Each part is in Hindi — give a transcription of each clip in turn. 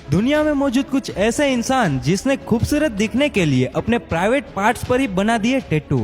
दुनिया में मौजूद कुछ ऐसे इंसान जिसने खूबसूरत दिखने के लिए अपने प्राइवेट पार्ट्स पर ही बना दिए टैटू।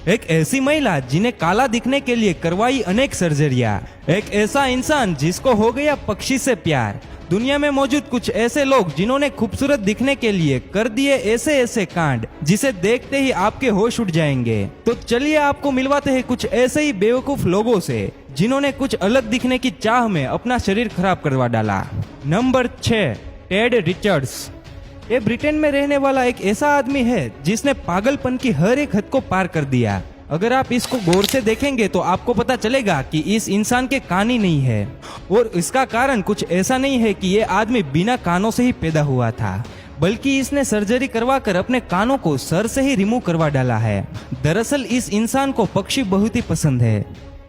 एक ऐसी महिला जिन्हें काला दिखने के लिए करवाई अनेक सर्जरियां। एक ऐसा इंसान जिसको हो गया पक्षी से प्यार। दुनिया में मौजूद कुछ ऐसे लोग जिन्होंने खूबसूरत दिखने के लिए कर दिए ऐसे ऐसे कांड जिसे देखते ही आपके होश उड़ जाएंगे। तो चलिए आपको मिलवाते हैं कुछ ऐसे ही बेवकूफ लोगों से जिन्होंने कुछ अलग दिखने की चाह में अपना शरीर खराब करवा डाला। Number 6, Ted Richards. ये ब्रिटेन में रहने वाला एक ऐसा आदमी है जिसने पागलपन की हर एक हद को पार कर दिया। अगर आप इसको गौर से देखेंगे तो आपको पता चलेगा कि इस इंसान के कान ही नहीं है, और इसका कारण कुछ ऐसा नहीं है कि ये आदमी बिना कानों से ही पैदा हुआ था, बल्कि इसने सर्जरी करवाकर अपने कानों को सर से ही रिमूव करवा डाला है। दरअसल इस इंसान को पक्षी बहुत ही पसंद है।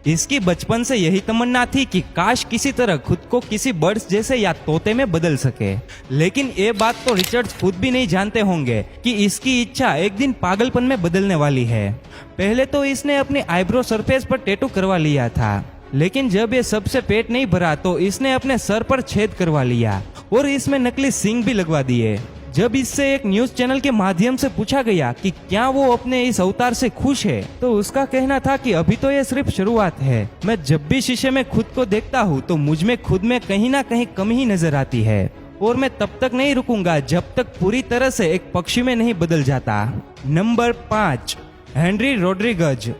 इसकी बचपन से यही तमन्ना थी कि काश किसी तरह खुद को किसी बर्ड्स जैसे या तोते में बदल सके। लेकिन ये बात तो रिचर्ड्स खुद भी नहीं जानते होंगे कि इसकी इच्छा एक दिन पागलपन में बदलने वाली है। पहले तो इसने अपनी आईब्रो सरफेस पर टैटू करवा लिया था, लेकिन जब ये सबसे पेट नहीं भरा तो इसने अपने सर पर छेद करवा लिया और इसमें नकली सींग भी लगवा दिए। जब इससे एक न्यूज चैनल के माध्यम से पूछा गया कि क्या वो अपने इस अवतार से खुश है, तो उसका कहना था कि अभी तो ये सिर्फ शुरुआत है। मैं जब भी शीशे में खुद को देखता हूँ तो मुझ में खुद में कहीं ना कहीं कमी ही नजर आती है, और मैं तब तक नहीं रुकूंगा जब तक पूरी तरह से एक पक्षी में नहीं बदल जाता। Number 5, Henry Rodriguez.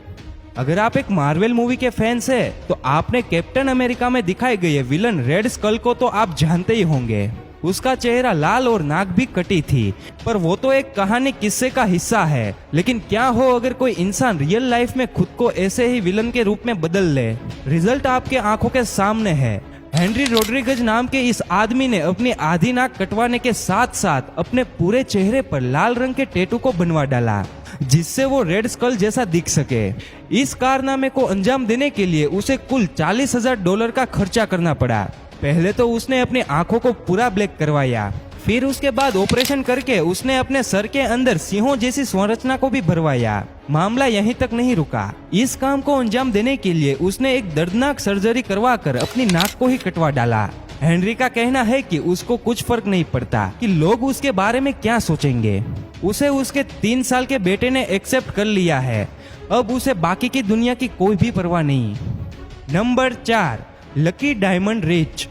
अगर आप एक मार्वल मूवी के फैंस है तो आपने कैप्टन अमेरिका में दिखाए गए विलन रेड स्कल को तो आप जानते ही होंगे। उसका चेहरा लाल और नाक भी कटी थी, पर वो तो एक कहानी किस्से का हिस्सा है। लेकिन क्या हो अगर कोई इंसान रियल लाइफ में खुद को ऐसे ही विलन के रूप में बदल ले। रिजल्ट आपके आंखों के सामने है। हेनरी रोड्रिगज नाम के इस आदमी ने अपनी आधी नाक कटवाने के साथ साथ अपने पूरे चेहरे पर लाल रंग के टैटू को बनवा डाला, जिससे वो रेड स्कल जैसा दिख सके। इस कारनामे को अंजाम देने के लिए उसे कुल $40,000 का खर्चा करना पड़ा। पहले तो उसने अपनी आंखों को पूरा ब्लैक करवाया, फिर उसके बाद ऑपरेशन करके उसने अपने सर के अंदर सिंहों जैसी संरचना को भी भरवाया। मामला यहीं तक नहीं रुका। इस काम को अंजाम देने के लिए उसने एक दर्दनाक सर्जरी करवाकर अपनी नाक को ही कटवा डाला। हेनरी का कहना है कि उसको कुछ फर्क नहीं पड़ता कि लोग उसके बारे में क्या सोचेंगे। उसे उसके 3 साल के बेटे ने एक्सेप्ट कर लिया है। अब उसे बाकी की दुनिया की कोई भी परवाह नहीं। Number 4, lucky diamond rich.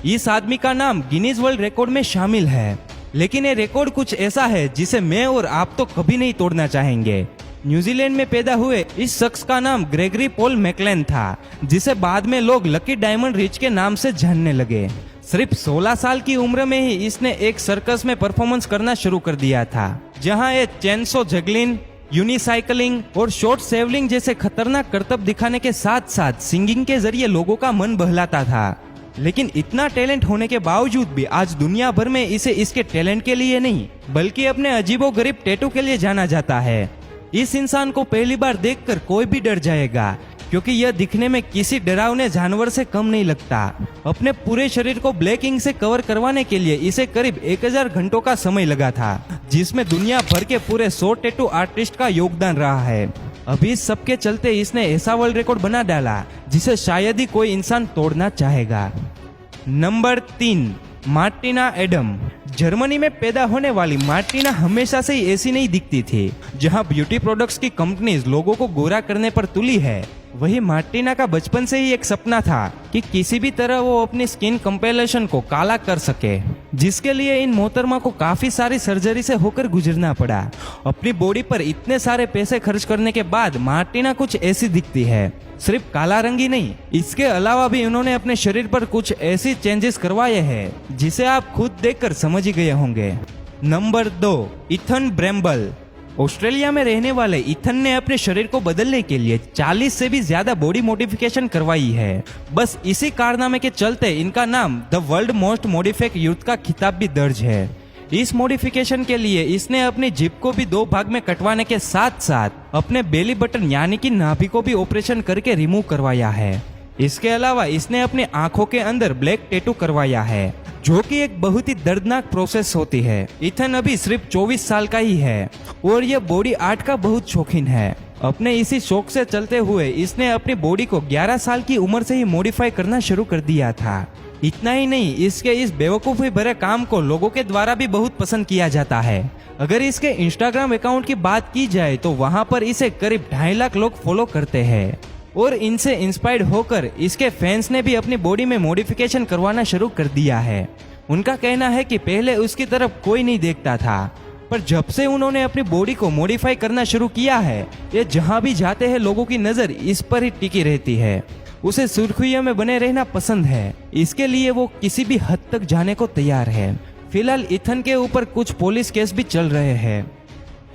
इस आदमी का नाम गिनीज वर्ल्ड रिकॉर्ड में शामिल है, लेकिन ये रिकॉर्ड कुछ ऐसा है जिसे मैं और आप तो कभी नहीं तोड़ना चाहेंगे। न्यूजीलैंड में पैदा हुए इस शख्स का नाम ग्रेगरी पॉल मैकलेन था, जिसे बाद में लोग लकी डायमंड रिच के नाम से जानने लगे। सिर्फ 16 साल की उम्र में ही इसने एक सर्कस में परफॉर्मेंस करना शुरू कर दिया था, जहां ये चेनसो जगलिंग, यूनिसाइकिलिंग और शॉर्ट सेवलिंग जैसे खतरनाक करतब दिखाने के साथ साथ सिंगिंग के जरिए लोगों का मन बहलाता था। लेकिन इतना टैलेंट होने के बावजूद भी आज दुनिया भर में इसे इसके टैलेंट के लिए नहीं बल्कि अपने अजीबोगरीब टैटू के लिए जाना जाता है। इस इंसान को पहली बार देखकर कोई भी डर जाएगा, क्योंकि यह दिखने में किसी डरावने जानवर से कम नहीं लगता। अपने पूरे शरीर को ब्लैक इंक से कवर करवाने के लिए इसे करीब 1000 घंटों का समय लगा था, जिसमें दुनिया भर के पूरे 100 टैटू आर्टिस्ट का योगदान रहा है। अभी इस सब के चलते इसने ऐसा वर्ल्ड रिकॉर्ड बना डाला जिसे शायद ही कोई इंसान तोड़ना चाहेगा। Number 3, Martina Adam. जर्मनी में पैदा होने वाली मार्टिना हमेशा से ही ऐसी नहीं दिखती थी। जहां ब्यूटी प्रोडक्ट्स की कंपनीज लोगों को गोरा करने पर तुली है, वही मार्टिना का बचपन से ही एक सपना था कि किसी भी तरह वो अपनी स्किन कंपेलेशन को काला कर सके, जिसके लिए इन मोहतरमा को काफी सारी सर्जरी से होकर गुजरना पड़ा। अपनी बॉडी पर इतने सारे पैसे खर्च करने के बाद मार्टिना कुछ ऐसी दिखती है। सिर्फ काला रंग ही नहीं, इसके अलावा भी उन्होंने अपने शरीर पर कुछ ऐसी चेंजेस करवाए हैं जिसे आप खुद देखकर समझ ही गए होंगे। Number 2, Ethan ब्रेम्बल। ऑस्ट्रेलिया में रहने वाले इथन ने अपने शरीर को बदलने के लिए 40 से भी ज्यादा बॉडी मॉडिफिकेशन करवाई है। बस इसी कारनामे के चलते इनका नाम the world most modified youth का खिताब भी दर्ज है। इस मॉडिफिकेशन के लिए इसने अपनी जिप को भी 2 भाग में कटवाने के साथ साथ अपने बेली बटन यानी कि नाभि को भी ऑपरेशन करके रिमूव करवाया है। इसके अलावा इसने अपनी आंखों के अंदर ब्लैक टैटू करवाया है, जो कि एक बहुत ही दर्दनाक प्रोसेस होती है। इथन अभी सिर्फ 24 साल का ही है और यह बॉडी आर्ट का बहुत शौकीन है। अपने इसी शौक से चलते हुए इसने अपनी बॉडी को 11 साल की उम्र से ही मॉडिफाई करना शुरू कर दिया था। इतना ही नहीं, इसके इस बेवकूफ़ी भरे काम को लोगों के द्वारा भी बहुत पसंद किया जाता है। अगर इसके इंस्टाग्राम अकाउंट की बात की जाए तो वहां पर इसे करीब 2.5 लाख लोग फॉलो करते हैं और इनसे इंस्पायर्ड होकर इसके फैंस ने भी अपनी बॉडी में मॉडिफिकेशन करवाना शुरू कर दिया है। उनका कहना है कि पहले उसकी तरफ कोई नहीं देखता था, पर जब से उन्होंने अपनी बॉडी को मॉडिफाई करना शुरू किया है, ये जहां भी जाते हैं लोगों की नजर इस पर ही टिकी रहती है। उसे सुर्खियों में बने रहना पसंद है, इसके लिए वो किसी भी हद तक जाने को तैयार है। फिलहाल इथन के ऊपर कुछ पुलिस केस भी चल रहे हैं।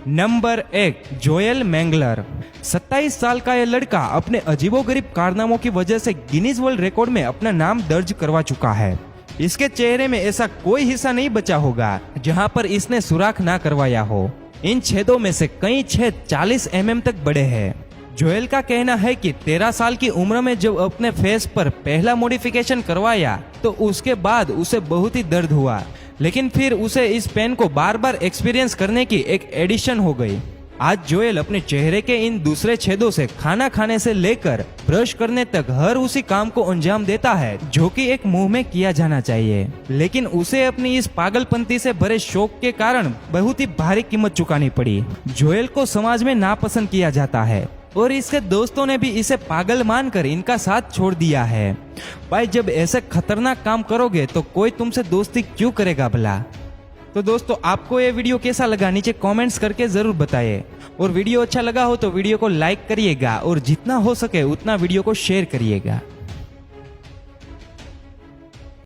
Number 1, Joel मैंगलर। 27 साल का यह लड़का अपने अजीबोगरीब कारनामों की वजह से गिनीज वर्ल्ड रिकॉर्ड में अपना नाम दर्ज करवा चुका है। इसके चेहरे में ऐसा कोई हिस्सा नहीं बचा होगा जहां पर इसने सुराख ना करवाया हो। इन छेदों में से कई छेद 40 mm तक बड़े हैं। जोएल का कहना है कि 13 साल की उम्र में जब अपने फेस पर पहला मॉडिफिकेशन करवाया तो उसके बाद उसे बहुत ही दर्द हुआ, लेकिन फिर उसे इस पेन को बार बार एक्सपीरियंस करने की एक एडिशन हो गई। आज जोएल अपने चेहरे के इन दूसरे छेदों से खाना खाने से लेकर ब्रश करने तक हर उसी काम को अंजाम देता है जो कि एक मुंह में किया जाना चाहिए, लेकिन उसे अपनी इस पागलपंती से भरे शौक के कारण बहुत ही भारी कीमत चुकानी पड़ी। जोएल को समाज में नापसंद किया जाता है और इसके दोस्तों ने भी इसे पागल मानकर इनका साथ छोड़ दिया है। भाई, जब ऐसे खतरनाक काम करोगे तो कोई तुमसे दोस्ती क्यों करेगा भला। तो दोस्तों, आपको ये वीडियो कैसा लगा नीचे कमेंट्स करके जरूर बताइए, और वीडियो अच्छा लगा हो तो वीडियो को लाइक करिएगा और जितना हो सके उतना वीडियो को शेयर करिएगा।